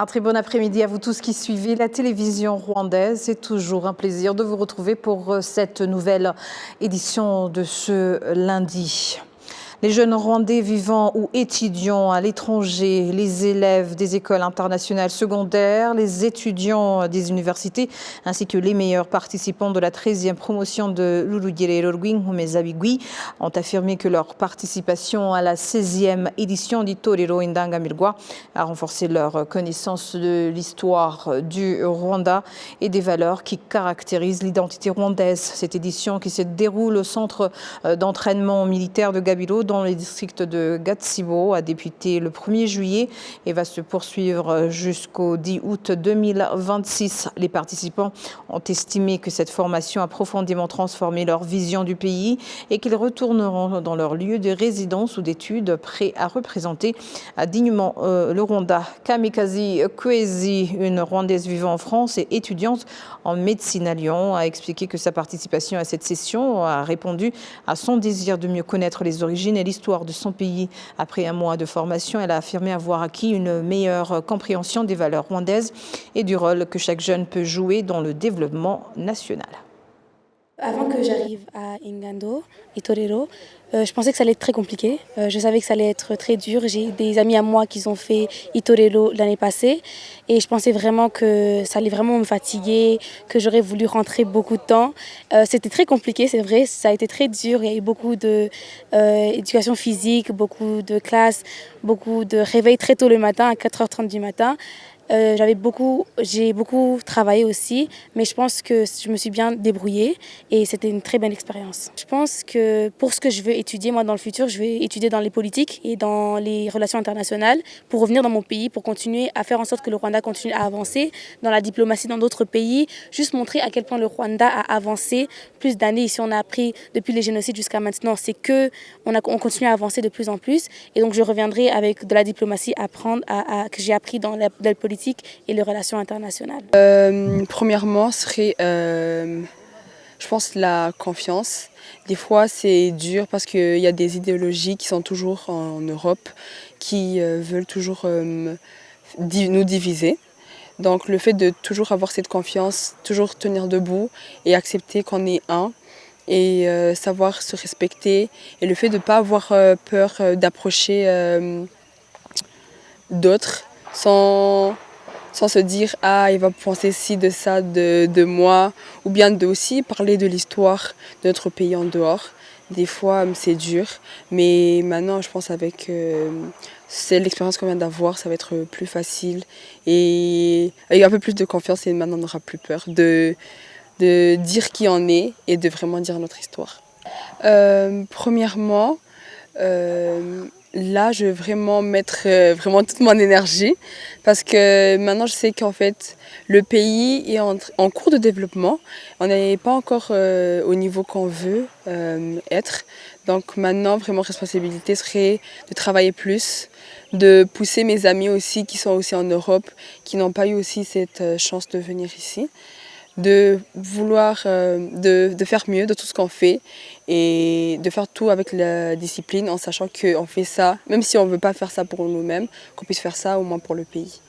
Un très bon après-midi à vous tous qui suivez la télévision rwandaise. C'est toujours un plaisir de vous retrouver pour cette nouvelle édition de ce lundi. Les jeunes Rwandais vivant ou étudiants à l'étranger, les élèves des écoles internationales secondaires, les étudiants des universités, ainsi que les meilleurs participants de la 13e promotion de l'Urugerero rw'Inkomezabigwi ont affirmé que leur participation à la 16e édition d'Itorero Indangamirwa a renforcé leur connaissance de l'histoire du Rwanda et des valeurs qui caractérisent l'identité rwandaise. Cette édition qui se déroule au centre d'entraînement militaire de Gabiro dans les districts de Gatsibo a débuté le 1er juillet et va se poursuivre jusqu'au 10 août 2026. Les participants ont estimé que cette formation a profondément transformé leur vision du pays et qu'ils retourneront dans leur lieu de résidence ou d'études prêts à représenter dignement le Rwanda. Kamikaze Kwezi, une Rwandaise vivant en France et étudiante en médecine à Lyon, a expliqué que sa participation à cette session a répondu à son désir de mieux connaître les origines et l'histoire de son pays. Après un mois de formation, elle a affirmé avoir acquis une meilleure compréhension des valeurs rwandaises et du rôle que chaque jeune peut jouer dans le développement national. Avant que j'arrive à Ingando, Itorero, je pensais que ça allait être très compliqué. Je savais que ça allait être très dur. J'ai des amis à moi qui ont fait Itorero l'année passée et je pensais vraiment que ça allait vraiment me fatiguer, que j'aurais voulu rentrer beaucoup de temps. C'était très compliqué, c'est vrai. Ça a été très dur. Il y a eu beaucoup d'éducation physique, beaucoup de classes, beaucoup de réveils très tôt le matin, à 4h30 du matin. J'ai beaucoup travaillé aussi, mais je pense que je me suis bien débrouillée et c'était une très belle expérience. Je pense que pour ce que je veux étudier, moi dans le futur, je vais étudier dans les politiques et dans les relations internationales pour revenir dans mon pays, pour continuer à faire en sorte que le Rwanda continue à avancer dans la diplomatie dans d'autres pays, juste montrer à quel point le Rwanda a avancé plus d'années. Ici, on a appris depuis les génocides jusqu'à maintenant, c'est que on continue à avancer de plus en plus et donc je reviendrai avec de la diplomatie que j'ai appris dans la politique et les relations internationales. Premièrement, serait, je pense, la confiance. Des fois, c'est dur parce qu'il y a des idéologies qui sont toujours en Europe, qui veulent toujours nous diviser. Donc le fait de toujours avoir cette confiance, toujours tenir debout et accepter qu'on est un et savoir se respecter. Et le fait de ne pas avoir peur d'approcher d'autres sans se dire « Ah, il va penser ci, de ça, de moi » ou bien de aussi parler de l'histoire de notre pays en dehors. Des fois, c'est dur, mais maintenant, je pense avec c'est l'expérience qu'on vient d'avoir, ça va être plus facile et avec un peu plus de confiance et maintenant, on n'aura plus peur de dire qui on est et de vraiment dire notre histoire. Premièrement, là, je vais vraiment mettre vraiment toute mon énergie parce que maintenant, je sais qu'en fait, le pays est en cours de développement. On n'est pas encore au niveau qu'on veut être. Donc maintenant, vraiment, responsabilité serait de travailler plus, de pousser mes amis aussi qui sont aussi en Europe, qui n'ont pas eu aussi cette chance de venir ici, de vouloir de faire mieux de tout ce qu'on fait et de faire tout avec la discipline en sachant qu'on fait ça, même si on ne veut pas faire ça pour nous-mêmes, qu'on puisse faire ça au moins pour le pays.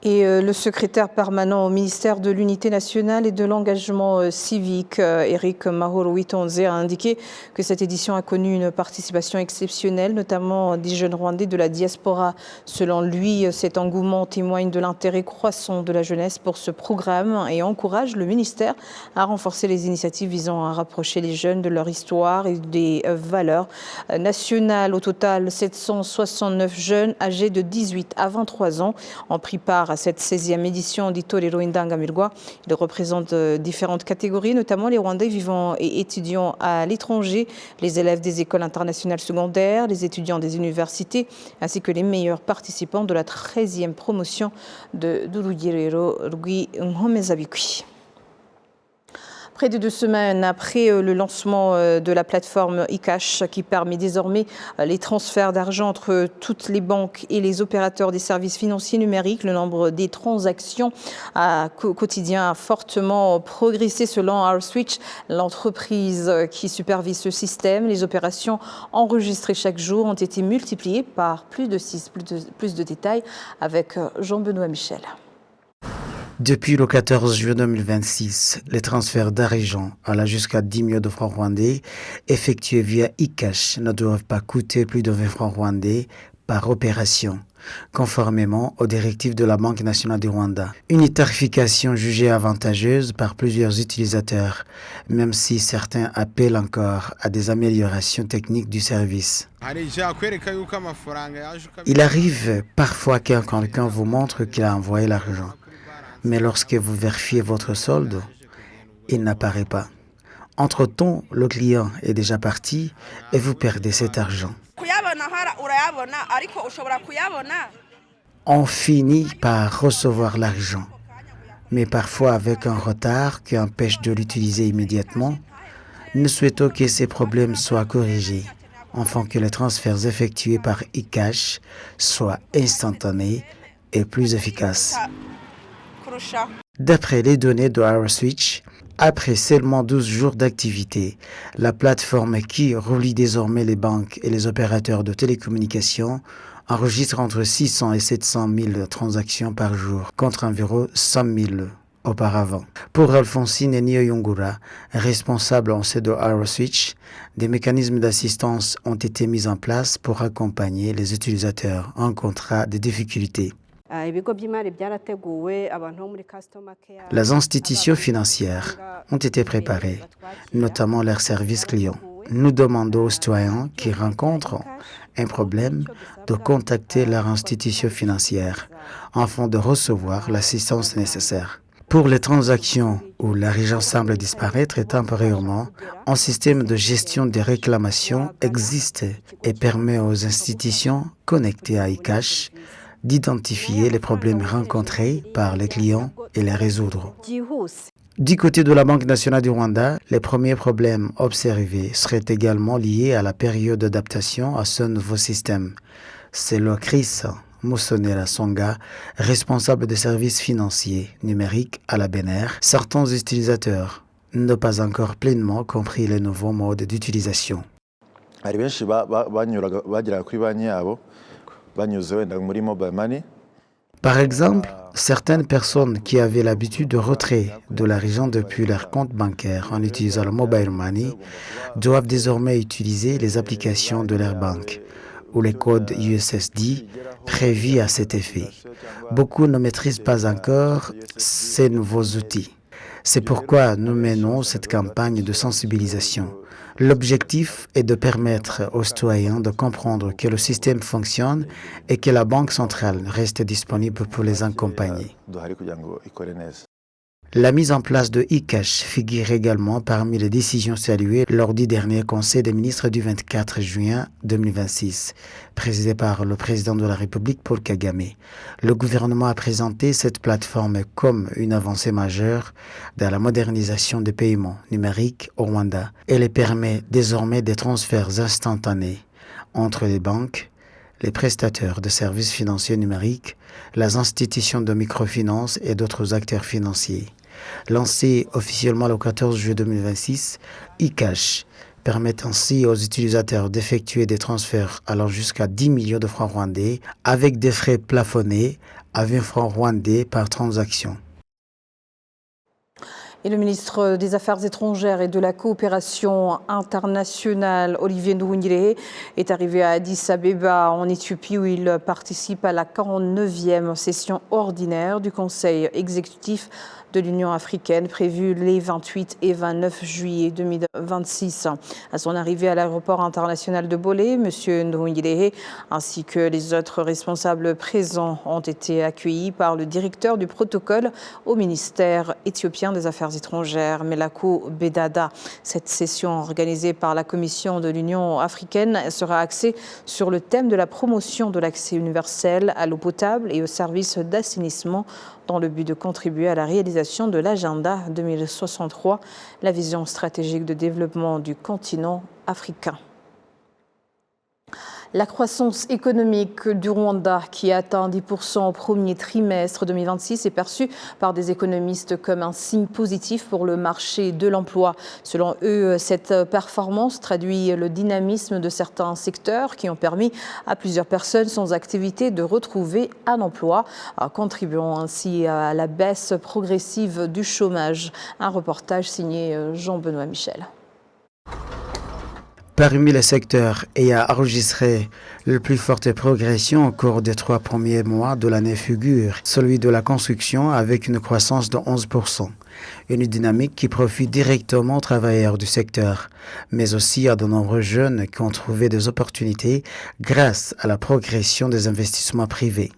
Et le secrétaire permanent au ministère de l'Unité nationale et de l'engagement civique, Eric Mahoro-Witonze, a indiqué que cette édition a connu une participation exceptionnelle, notamment des jeunes Rwandais de la diaspora. Selon lui, cet engouement témoigne de l'intérêt croissant de la jeunesse pour ce programme et encourage le ministère à renforcer les initiatives visant à rapprocher les jeunes de leur histoire et des valeurs nationales. Au total, 769 jeunes âgés de 18 à 23 ans ont pris part à cette 16e édition d'Itorero Indangamirwa. Il représente différentes catégories, notamment les Rwandais vivant et étudiants à l'étranger, les élèves des écoles internationales secondaires, les étudiants des universités, ainsi que les meilleurs participants de la 13e promotion de l'Urugerero rw'Inkomezabigwi. Près de 2 semaines après le lancement de la plateforme eCash qui permet désormais les transferts d'argent entre toutes les banques et les opérateurs des services financiers numériques, le nombre des transactions quotidien a fortement progressé selon R-Switch, l'entreprise qui supervise ce système. Les opérations enregistrées chaque jour ont été multipliées par plus de 6. Plus de détails avec Jean-Benoît Michel. Depuis le 14 juin 2026, les transferts d'argent allant jusqu'à 10 millions de francs rwandais effectués via eCash ne doivent pas coûter plus de 20 francs rwandais par opération, conformément aux directives de la Banque nationale du Rwanda. Une tarification jugée avantageuse par plusieurs utilisateurs, même si certains appellent encore à des améliorations techniques du service. Il arrive parfois que quelqu'un vous montre qu'il a envoyé l'argent. Mais lorsque vous vérifiez votre solde, il n'apparaît pas. Entre-temps, le client est déjà parti et vous perdez cet argent. On finit par recevoir l'argent, mais parfois avec un retard qui empêche de l'utiliser immédiatement. Nous souhaitons que ces problèmes soient corrigés, afin que les transferts effectués par eCash soient instantanés et plus efficaces. D'après les données de R-Switch, après seulement 12 jours d'activité, la plateforme qui relie désormais les banques et les opérateurs de télécommunications enregistre entre 600 et 700 000 transactions par jour, contre environ 100 000 auparavant. Pour Alphonsine Niyongura, responsable en sait de R-Switch, des mécanismes d'assistance ont été mis en place pour accompagner les utilisateurs en rencontrant des difficultés. Les institutions financières ont été préparées, notamment leurs services clients. Nous demandons aux citoyens qui rencontrent un problème de contacter leur institution financière afin de recevoir l'assistance nécessaire. Pour les transactions où l'argent semble disparaître temporairement, un système de gestion des réclamations existe et permet aux institutions connectées à eCash d'identifier les problèmes rencontrés par les clients et les résoudre. Du côté de la Banque nationale du Rwanda, les premiers problèmes observés seraient également liés à la période d'adaptation à ce nouveau système. C'est le Chris Musonera Songa, responsable des services financiers numériques à la BNR. Certains utilisateurs n'ont pas encore pleinement compris les nouveaux modes d'utilisation. Par exemple, certaines personnes qui avaient l'habitude de retrait de l'argent depuis leur compte bancaire en utilisant le mobile money doivent désormais utiliser les applications de leur banque ou les codes USSD prévus à cet effet. Beaucoup ne maîtrisent pas encore ces nouveaux outils. C'est pourquoi nous menons cette campagne de sensibilisation. L'objectif est de permettre aux citoyens de comprendre que le système fonctionne et que la Banque centrale reste disponible pour les accompagner. La mise en place de eCash figure également parmi les décisions saluées lors du dernier Conseil des ministres du 24 juin 2026, présidé par le président de la République Paul Kagame. Le gouvernement a présenté cette plateforme comme une avancée majeure dans la modernisation des paiements numériques au Rwanda. Elle permet désormais des transferts instantanés entre les banques, les prestataires de services financiers numériques, les institutions de microfinance et d'autres acteurs financiers. Lancé officiellement le 14 juillet 2026, eCash permet ainsi aux utilisateurs d'effectuer des transferts allant jusqu'à 10 millions de francs rwandais avec des frais plafonnés à 20 francs rwandais par transaction. Et le ministre des Affaires étrangères et de la coopération internationale, Olivier Nduhungirehe, est arrivé à Addis Abeba en Éthiopie où il participe à la 49e session ordinaire du Conseil exécutif de l'Union africaine prévue les 28 et 29 juillet 2026. À son arrivée à l'aéroport international de Bolé, M. Nduhungirehe ainsi que les autres responsables présents ont été accueillis par le directeur du protocole au ministère éthiopien des Affaires Affaires étrangères, Melako Bedada. Cette session organisée par la Commission de l'Union africaine sera axée sur le thème de la promotion de l'accès universel à l'eau potable et aux services d'assainissement dans le but de contribuer à la réalisation de l'agenda 2063, la vision stratégique de développement du continent africain. La croissance économique du Rwanda, qui atteint 10% au premier trimestre 2026, est perçue par des économistes comme un signe positif pour le marché de l'emploi. Selon eux, cette performance traduit le dynamisme de certains secteurs qui ont permis à plusieurs personnes sans activité de retrouver un emploi, contribuant ainsi à la baisse progressive du chômage. Un reportage signé Jean-Benoît Michel. Parmi les secteurs ayant enregistré la plus forte progression au cours des 3 premiers mois de l'année figure celui de la construction avec une croissance de 11%. Une dynamique qui profite directement aux travailleurs du secteur, mais aussi à de nombreux jeunes qui ont trouvé des opportunités grâce à la progression des investissements privés.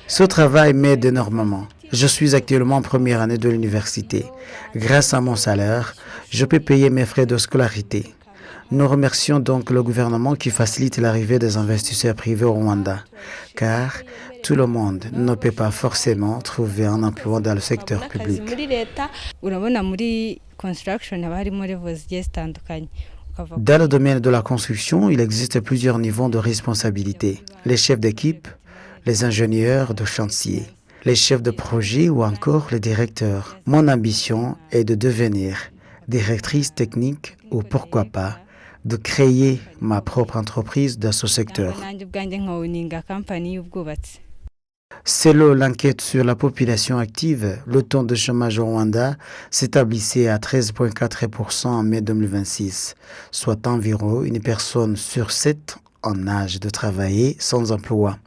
Ce travail m'aide énormément. Je suis actuellement en première année de l'université. Grâce à mon salaire, je peux payer mes frais de scolarité. Nous remercions donc le gouvernement qui facilite l'arrivée des investisseurs privés au Rwanda, car tout le monde ne peut pas forcément trouver un emploi dans le secteur public. Dans le domaine de la construction, il existe plusieurs niveaux de responsabilité. Les chefs d'équipe, les ingénieurs de chantier, les chefs de projet ou encore les directeurs. Mon ambition est de devenir directrice technique ou pourquoi pas de créer ma propre entreprise dans ce secteur. Selon l'enquête sur la population active, le taux de chômage au Rwanda s'établissait à 13,4% en mai 2026, soit environ une personne sur 7 en âge de travailler sans emploi.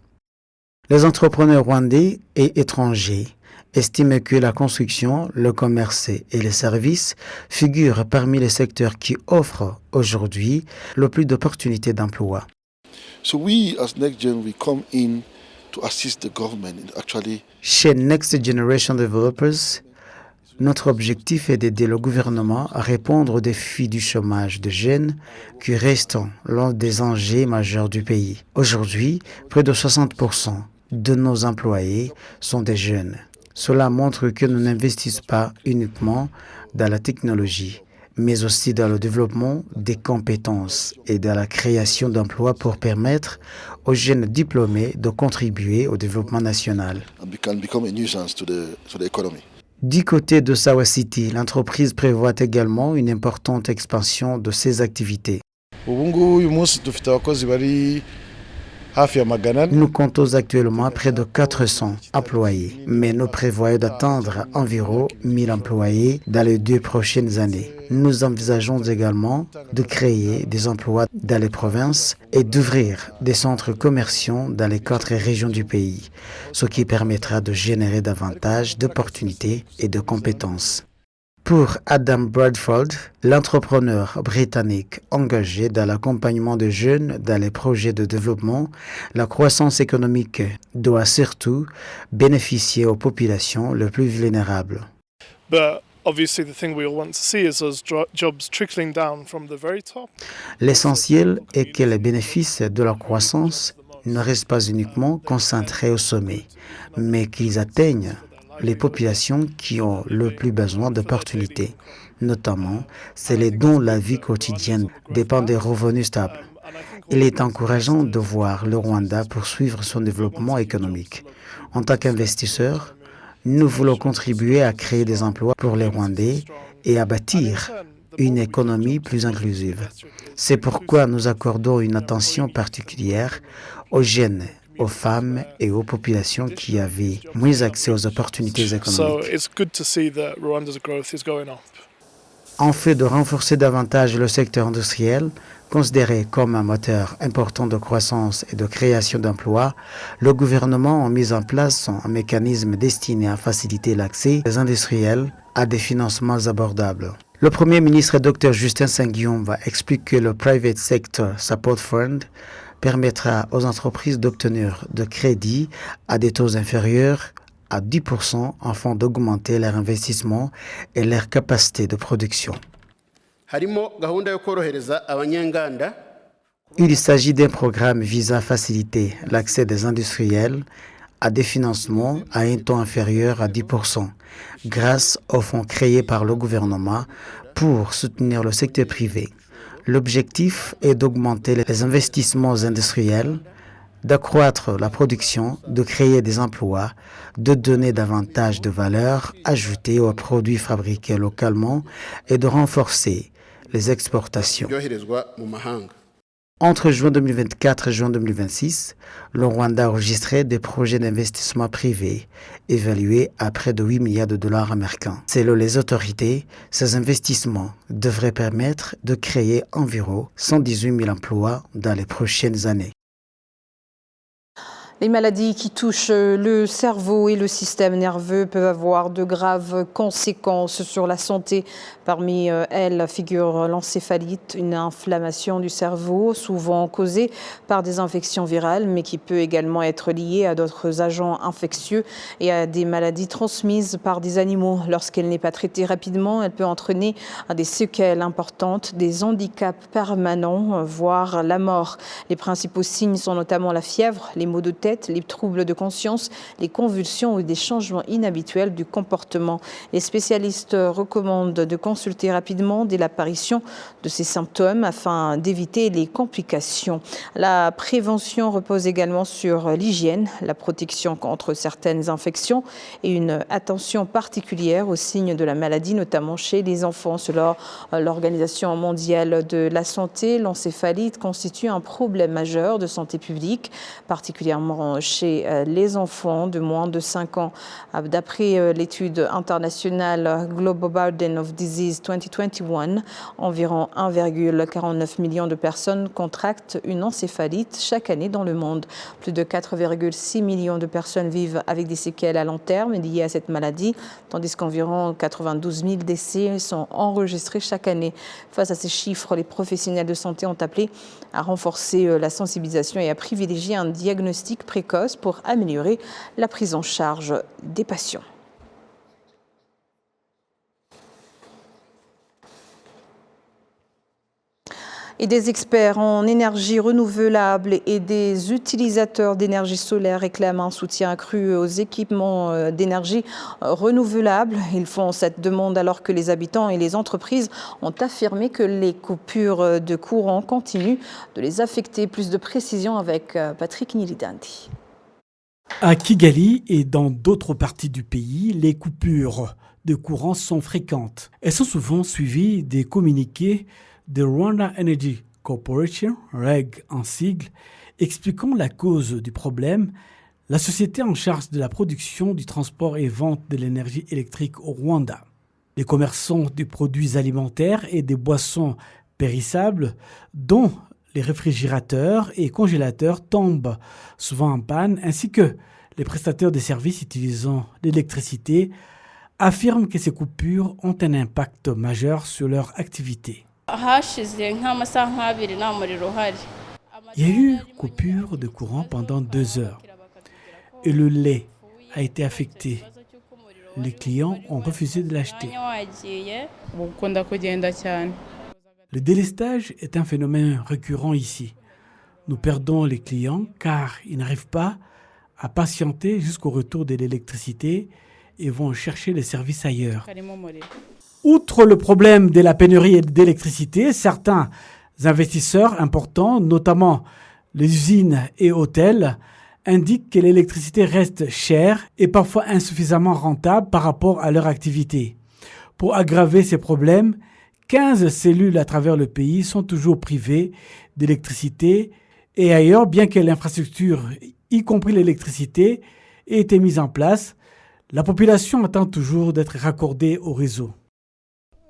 Les entrepreneurs rwandais et étrangers estiment que la construction, le commerce et les services figurent parmi les secteurs qui offrent aujourd'hui le plus d'opportunités d'emploi. Chez Next Generation Developers, notre objectif est d'aider le gouvernement à répondre aux défis du chômage de jeunes qui restent l'un des enjeux majeurs du pays. Aujourd'hui, près de 60% de nos employés sont des jeunes. Cela montre que nous n'investissons pas uniquement dans la technologie, mais aussi dans le développement des compétences et dans la création d'emplois pour permettre aux jeunes diplômés de contribuer au développement national. Du côté de Sawa City, l'entreprise prévoit également une importante expansion de ses activités. Nous comptons actuellement près de 400 employés, mais nous prévoyons d'atteindre environ 1000 employés dans les 2 prochaines années. Nous envisageons également de créer des emplois dans les provinces et d'ouvrir des centres commerciaux dans les 4 régions du pays, ce qui permettra de générer davantage d'opportunités et de compétences. Pour Adam Bradford, l'entrepreneur britannique engagé dans l'accompagnement des jeunes dans les projets de développement, la croissance économique doit surtout bénéficier aux populations les plus vulnérables. L'essentiel est que les bénéfices de la croissance ne restent pas uniquement concentrés au sommet, mais qu'ils atteignent les populations qui ont le plus besoin d'opportunités, notamment celles dont la vie quotidienne dépend des revenus stables. Il est encourageant de voir le Rwanda poursuivre son développement économique. En tant qu'investisseurs, nous voulons contribuer à créer des emplois pour les Rwandais et à bâtir une économie plus inclusive. C'est pourquoi nous accordons une attention particulière aux jeunes, aux femmes et aux populations qui avaient moins accès aux opportunités économiques. En fait de renforcer davantage le secteur industriel, considéré comme un moteur important de croissance et de création d'emplois, le gouvernement a mis en place un mécanisme destiné à faciliter l'accès des industriels à des financements abordables. Le Premier ministre Dr Justin Sangiumva explique que le Private Sector Support Fund permettra aux entreprises d'obtenir de crédits à des taux inférieurs à 10% afin d'augmenter leur investissement et leur capacité de production. Il s'agit d'un programme visant à faciliter l'accès des industriels à des financements à un taux inférieur à 10%, grâce aux fonds créés par le gouvernement pour soutenir le secteur privé. L'objectif est d'augmenter les investissements industriels, d'accroître la production, de créer des emplois, de donner davantage de valeur ajoutée aux produits fabriqués localement et de renforcer les exportations. Entre juin 2024 et juin 2026, le Rwanda a enregistré des projets d'investissement privés évalués à près de 8 milliards de dollars américains. Selon les autorités, ces investissements devraient permettre de créer environ 118 000 emplois dans les prochaines années. Les maladies qui touchent le cerveau et le système nerveux peuvent avoir de graves conséquences sur la santé. Parmi elles figure l'encéphalite, une inflammation du cerveau souvent causée par des infections virales, mais qui peut également être liée à d'autres agents infectieux et à des maladies transmises par des animaux. Lorsqu'elle n'est pas traitée rapidement, elle peut entraîner des séquelles importantes, des handicaps permanents, voire la mort. Les principaux signes sont notamment la fièvre, les maux de tête, les troubles de conscience, les convulsions ou des changements inhabituels du comportement. Les spécialistes recommandent de consulter rapidement dès l'apparition de ces symptômes afin d'éviter les complications. La prévention repose également sur l'hygiène, la protection contre certaines infections et une attention particulière aux signes de la maladie, notamment chez les enfants. Selon l'Organisation mondiale de la santé, l'encéphalite constitue un problème majeur de santé publique, particulièrement chez les enfants de moins de 5 ans. D'après l'étude internationale Global Burden of Disease 2021, environ 1,49 million de personnes contractent une encéphalite chaque année dans le monde. Plus de 4,6 millions de personnes vivent avec des séquelles à long terme liées à cette maladie, tandis qu'environ 92 000 décès sont enregistrés chaque année. Face à ces chiffres, les professionnels de santé ont appelé à renforcer la sensibilisation et à privilégier un diagnostic précoce pour améliorer la prise en charge des patients. Et des experts en énergie renouvelable et des utilisateurs d'énergie solaire réclament un soutien accru aux équipements d'énergie renouvelable. Ils font cette demande alors que les habitants et les entreprises ont affirmé que les coupures de courant continuent de les affecter. Plus de précisions avec Patrick Nilidandi. À Kigali et dans d'autres parties du pays, les coupures de courant sont fréquentes. Elles sont souvent suivies des communiqués de Rwanda Energy Corporation, REG en sigle, expliquant la cause du problème. La société en charge de la production, du transport et vente de l'énergie électrique au Rwanda. Les commerçants de produits alimentaires et des boissons périssables, dont les réfrigérateurs et congélateurs, tombent souvent en panne, ainsi que les prestataires de services utilisant l'électricité affirment que ces coupures ont un impact majeur sur leur activité. Il y a eu coupure de courant pendant 2 heures et le lait a été affecté. Les clients ont refusé de l'acheter. Le délestage est un phénomène récurrent ici. Nous perdons les clients car ils n'arrivent pas à patienter jusqu'au retour de l'électricité et vont chercher les services ailleurs. Outre le problème de la pénurie d'électricité, certains investisseurs importants, notamment les usines et hôtels, indiquent que l'électricité reste chère et parfois insuffisamment rentable par rapport à leur activité. Pour aggraver ces problèmes, 15 cellules à travers le pays sont toujours privées d'électricité et ailleurs, bien que l'infrastructure, y compris l'électricité, ait été mise en place, la population attend toujours d'être raccordée au réseau.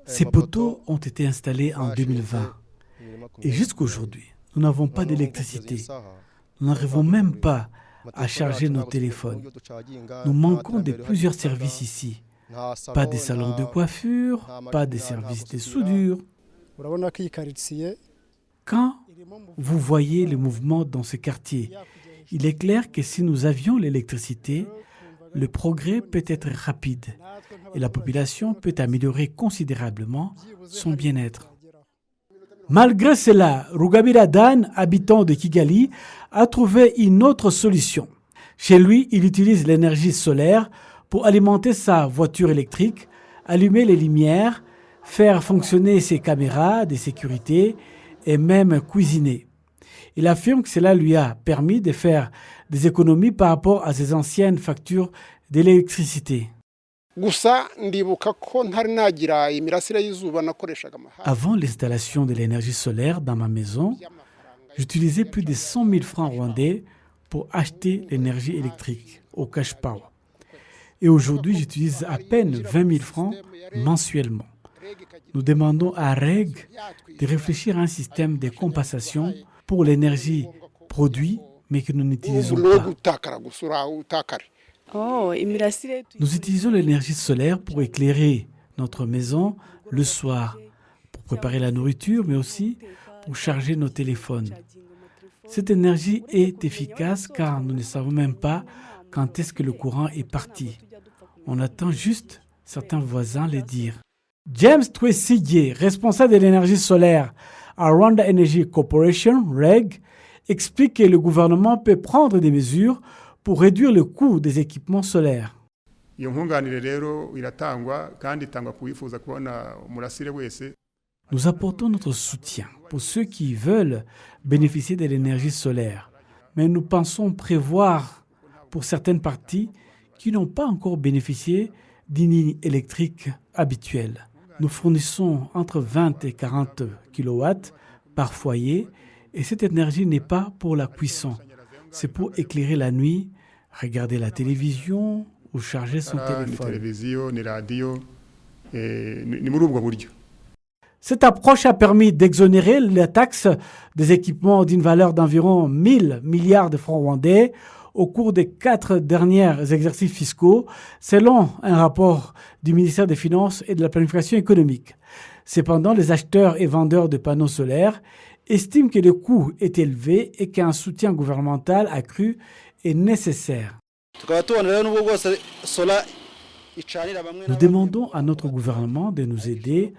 Ces poteaux ont été installés en 2020 et jusqu'aujourd'hui, nous n'avons pas d'électricité. Nous n'arrivons même pas à charger nos téléphones. Nous manquons de plusieurs services ici. Pas de salons de coiffure, pas de services de soudure. Quand vous voyez le mouvement dans ce quartier, il est clair que si nous avions l'électricité, le progrès peut être rapide et la population peut améliorer considérablement son bien-être. Malgré cela, Rugabira Dan, habitant de Kigali, a trouvé une autre solution. Chez lui, il utilise l'énergie solaire pour alimenter sa voiture électrique, allumer les lumières, faire fonctionner ses caméras de sécurité et même cuisiner. Il affirme que cela lui a permis de faire des économies par rapport à ses anciennes factures d'électricité. Avant l'installation de l'énergie solaire dans ma maison, j'utilisais plus de 100 000 francs rwandais pour acheter l'énergie électrique au cash power. Et aujourd'hui, j'utilise à peine 20 000 francs mensuellement. Nous demandons à REG de réfléchir à un système de compensation pour l'énergie produite, mais que nous n'utilisons pas. Nous utilisons l'énergie solaire pour éclairer notre maison le soir, pour préparer la nourriture, mais aussi pour charger nos téléphones. Cette énergie est efficace car nous ne savons même pas quand est-ce que le courant est parti. On attend juste certains voisins le dire. James Twesigye, responsable de l'énergie solaire à Rwanda Energy Corporation, REG, explique que le gouvernement peut prendre des mesures pour réduire le coût des équipements solaires. Nous apportons notre soutien pour ceux qui veulent bénéficier de l'énergie solaire, mais nous pensons prévoir pour certaines parties qui n'ont pas encore bénéficié d'une ligne électrique habituelle. Nous fournissons entre 20 et 40 kW par foyer et cette énergie n'est pas pour la cuisson. C'est pour éclairer la nuit, regarder la télévision ou charger son téléphone. Cette approche a permis d'exonérer la taxe des équipements d'une valeur d'environ 1 000 milliards de francs rwandais au cours des 4 derniers exercices fiscaux, selon un rapport du ministère des Finances et de la Planification économique. Cependant, les acheteurs et vendeurs de panneaux solaires estiment que le coût est élevé et qu'un soutien gouvernemental accru est nécessaire. Nous demandons à notre gouvernement de nous aider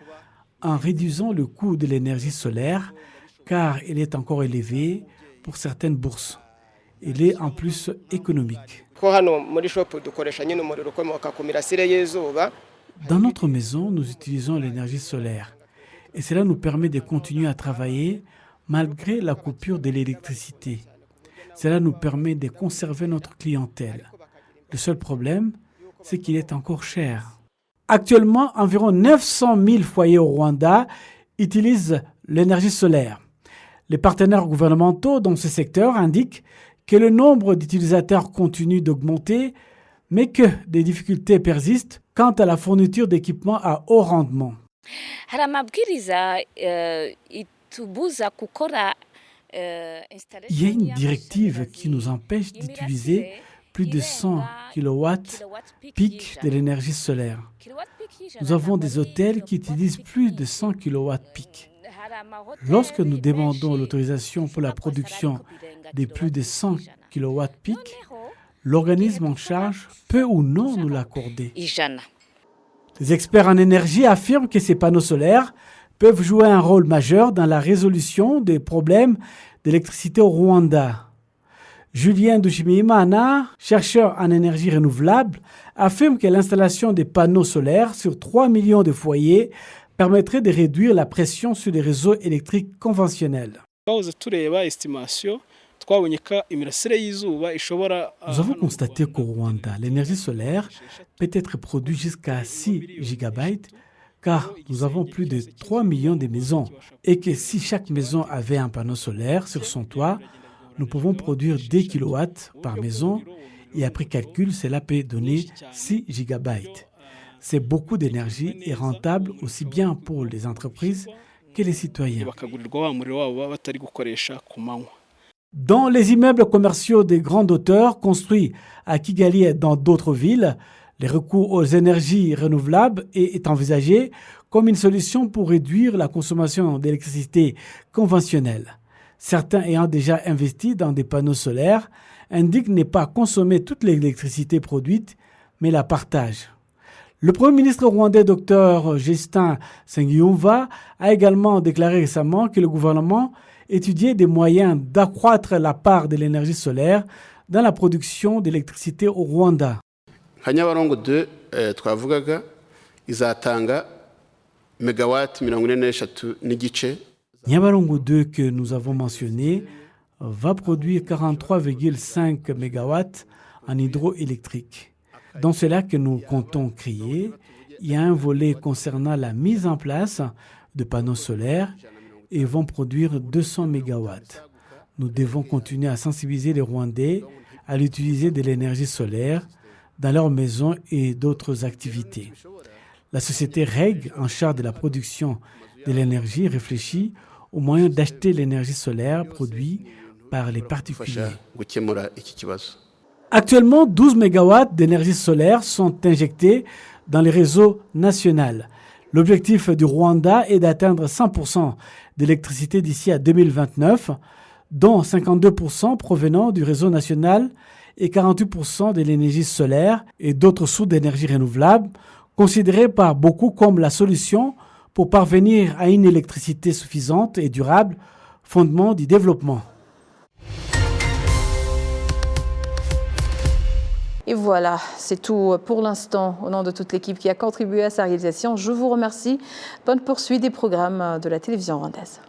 en réduisant le coût de l'énergie solaire car il est encore élevé pour certaines bourses. Il est en plus économique. Dans notre maison, nous utilisons l'énergie solaire et cela nous permet de continuer à travailler malgré la coupure de l'électricité. Cela nous permet de conserver notre clientèle. Le seul problème, c'est qu'il est encore cher. Actuellement, environ 900 000 foyers au Rwanda utilisent l'énergie solaire. Les partenaires gouvernementaux dans ce secteur indiquent que le nombre d'utilisateurs continue d'augmenter, mais que des difficultés persistent quant à la fourniture d'équipements à haut rendement. Il y a une directive qui nous empêche d'utiliser plus de 100 kW pic de l'énergie solaire. Nous avons des hôtels qui utilisent plus de 100 kW pic. Lorsque nous demandons l'autorisation pour la production de plus de 100 kW pic, l'organisme en charge peut ou non nous l'accorder. Les experts en énergie affirment que ces panneaux solaires peuvent jouer un rôle majeur dans la résolution des problèmes d'électricité au Rwanda. Julien Dushimimana, chercheur en énergie renouvelable, affirme que l'installation des panneaux solaires sur 3 millions de foyers permettrait de réduire la pression sur les réseaux électriques conventionnels. Nous avons constaté qu'au Rwanda, l'énergie solaire peut être produite jusqu'à 6 gigabytes car nous avons plus de 3 millions de maisons et que si chaque maison avait un panneau solaire sur son toit, nous pouvons produire 2 kW par maison et après calcul, cela peut donner 6 gigabytes. C'est beaucoup d'énergie et rentable aussi bien pour les entreprises que les citoyens. Dans les immeubles commerciaux de grande hauteur construits à Kigali et dans d'autres villes, le recours aux énergies renouvelables est envisagé comme une solution pour réduire la consommation d'électricité conventionnelle. certains ayant déjà investi dans des panneaux solaires, indiquent ne pas consommer toute l'électricité produite, mais la partagent. Le Premier ministre rwandais Dr Justin Nsengiyumva a également déclaré récemment que le gouvernement étudiait des moyens d'accroître la part de l'énergie solaire dans la production d'électricité au Rwanda. Nyabarongo 2 twavugaga izatanga megawatts 43 n'igice. Nyabarongo 2 que nous avons mentionné va produire 43,5 MW en hydroélectrique. Dans cela que nous comptons créer, il y a un volet concernant la mise en place de panneaux solaires et vont produire 200 MW. Nous devons continuer à sensibiliser les Rwandais à l'utiliser de l'énergie solaire dans leurs maisons et d'autres activités. La société REG, en charge de la production de l'énergie, réfléchit aux moyens d'acheter l'énergie solaire produite par les particuliers. Actuellement, 12 MW d'énergie solaire sont injectés dans les réseaux nationaux. L'objectif du Rwanda est d'atteindre 100% d'électricité d'ici à 2029, dont 52% provenant du réseau national et 48% de l'énergie solaire et d'autres sources d'énergie renouvelable, considérées par beaucoup comme la solution pour parvenir à une électricité suffisante et durable, fondement du développement. Et voilà, c'est tout pour l'instant. Au nom de toute l'équipe qui a contribué à sa réalisation, je vous remercie. Bonne poursuite des programmes de la télévision rwandaise.